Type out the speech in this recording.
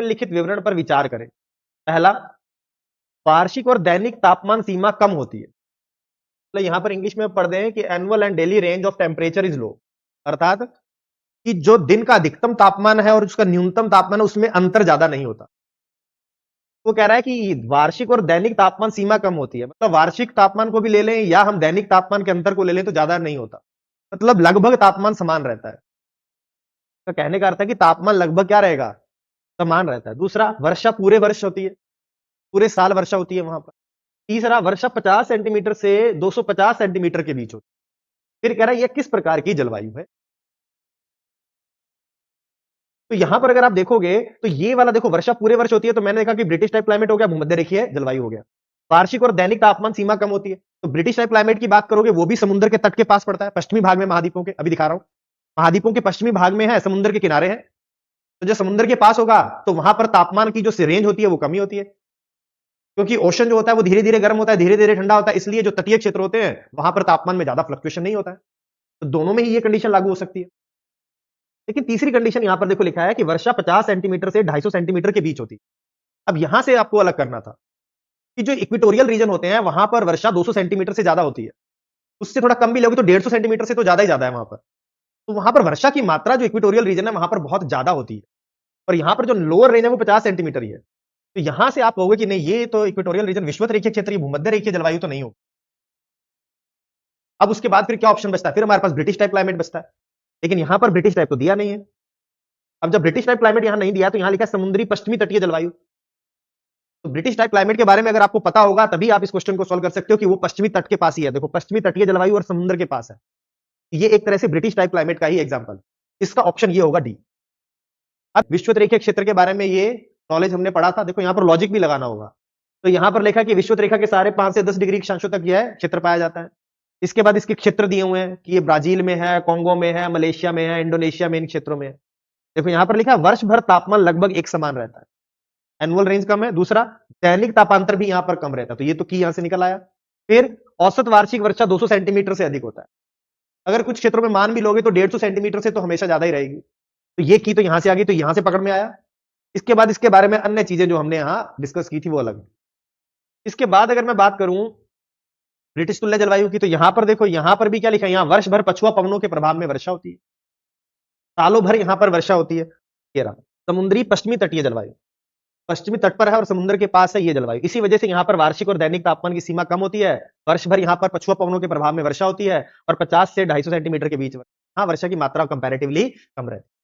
निम्नलिखित विवरण पर विचार करें। पहला, वार्षिक और दैनिक तापमान सीमा कम होती है। मतलब यहां पर इंग्लिश में पढ़ दें कि annual and daily range of temperature is low, अर्थात कि जो दिन का अधिकतम तापमान है और उसका न्यूनतम तापमान है उसमें अंतर ज्यादा नहीं होता। वो कह रहा है कि वार्षिक और दैनिक तापमान सीमा कम होती है, मतलब वार्षिक तापमान को भी ले लें या हम दैनिक तापमान के अंतर को ले लें तो ज्यादा नहीं होता, मतलब लगभग तापमान समान रहता है। तो कहने का अर्थ है कि तापमान लगभग क्या रहेगा, समान रहता है। दूसरा, वर्षा पूरे वर्ष होती है, पूरे साल वर्षा होती है वहां पर। तीसरा, वर्षा 50 सेंटीमीटर से 250 सेंटीमीटर के बीच होती है। फिर कह रहा है यह किस प्रकार की जलवायु है। तो यहां पर अगर आप देखोगे तो ये वाला देखो, वर्षा पूरे वर्ष होती है, तो मैंने देखा कि ब्रिटिश टाइप क्लाइमेट हो गया, भूमध्य रेखीय जलवायु हो गया। वार्षिक और दैनिक तापमान सीमा कम होती है, तो ब्रिटिश टाइप क्लाइमेट की बात करोगे वो भी समुद्र के तट के पास पड़ता है, पश्चिमी भाग में महाद्वीपों के, अभी दिखा रहा हूं, महाद्वीपों के पश्चिमी भाग में है, समुद्र के किनारे है। तो जो समुद्र के पास होगा तो वहां पर तापमान की जो रेंज होती है वो कमी होती है, क्योंकि ओशन जो होता है वो धीरे धीरे गर्म होता है, धीरे धीरे ठंडा होता है, इसलिए जो तटीय क्षेत्र होते हैं वहां पर तापमान में ज्यादा फ्लक्चुएशन नहीं होता है। तो दोनों में ही ये कंडीशन लागू हो सकती है। लेकिन तीसरी कंडीशन यहां पर देखो लिखा है कि वर्षा 50 सेंटीमीटर से 250 सेंटीमीटर के बीच होती है। अब यहां से आपको अलग करना था कि जो इक्वेटोरियल रीजन होते हैं वहां पर वर्षा 200 सेंटीमीटर से ज्यादा होती है, उससे थोड़ा कम भी लोगे तो 150 सेंटीमीटर से तो ज्यादा ही ज्यादा है वहां पर। तो वहां पर वर्षा की मात्रा जो इक्वेटोरियल रीजन है वहां पर बहुत ज्यादा होती है, और यहां पर जो लोअर रेंज है वो 50 सेंटीमीटर ही है। तो यहां से आप कहोगे कि नहीं, ये तो इक्वेटोरियल रीजन विषुवत रेखीय क्षेत्र, भूमध्य रेखीय जलवायु तो नहीं हो। अब उसके बाद फिर क्या ऑप्शन बचता है, फिर हमारे पास ब्रिटिश टाइप क्लाइमेट बचता है, लेकिन यहां पर ब्रिटिश टाइप तो दिया नहीं है। अब जब ब्रिटिश टाइप क्लाइमेट यहां नहीं दिया तो यहां लिखा है समुद्री पश्चिमी तटीय जलवायु। तो ब्रिटिश टाइप क्लाइमेट के बारे में अगर आपको पता होगा तभी आप इस क्वेश्चन को सॉल्व कर सकते हो कि वो पश्चिमी तट के पास ही है। देखो, पश्चिमी तटीय जलवायु और समुद्र के पास है, ये एक तरह से ब्रिटिश टाइप क्लाइमेट का ही एग्जांपल। इसका ऑप्शन ये होगा डी। अब विषुवत रेखीय क्षेत्र के बारे में ये नॉलेज हमने पढ़ा था, देखो यहां पर लॉजिक भी लगाना होगा। तो यहां पर लिखा कि विषुवत रेखा के सारे 5 से 10 डिग्री अक्षांशों तक यह क्षेत्र पाया जाता है। इसके बाद इसके क्षेत्र दिए हुए हैं कि ये ब्राजील में है, कोंगो में है, मलेशिया में है, इंडोनेशिया में, इन क्षेत्रों में है। देखो यहां पर लिखा है वर्ष भर तापमान लगभग एक समान रहता है, एनुअल रेंज कम है। दूसरा, दैनिक तापांतर भी यहां पर कम रहता है, तो ये तो की यहां से निकल आया। फिर औसत वार्षिक वर्षा 200 सेंटीमीटर से अधिक होता है। अगर कुछ क्षेत्रों में मान भी लोगे तो 150 सेंटीमीटर से तो हमेशा ज्यादा ही रहेगी। तो ये की तो यहां से आ गई, तो यहां से पकड़ में आया। इसके बाद इसके बारे में अन्य चीजें जो हमने यहां डिस्कस की थी वो अलग। इसके बाद अगर मैं बात करूं ब्रिटिश तुल्य जलवायु की, तो यहां पर देखो, यहां पर भी क्या लिखा है, यहां वर्ष भर पछुआ पवनों के प्रभाव में वर्षा होती है, सालों भर यहां पर वर्षा होती है। ये रहा समुद्री पश्चिमी तटीय जलवायु, पश्चिमी तट पर है और समुद्र के पास है ये जलवायु। इसी वजह से यहां पर वार्षिक और दैनिक तापमान की सीमा कम होती है, वर्ष भर यहां पर पछुआ पवनों के प्रभाव में वर्षा होती है, और 50 से 250 सेंटीमीटर के बीच हाँ वर्षा की मात्रा कंपैरेटिवली कम रहती है।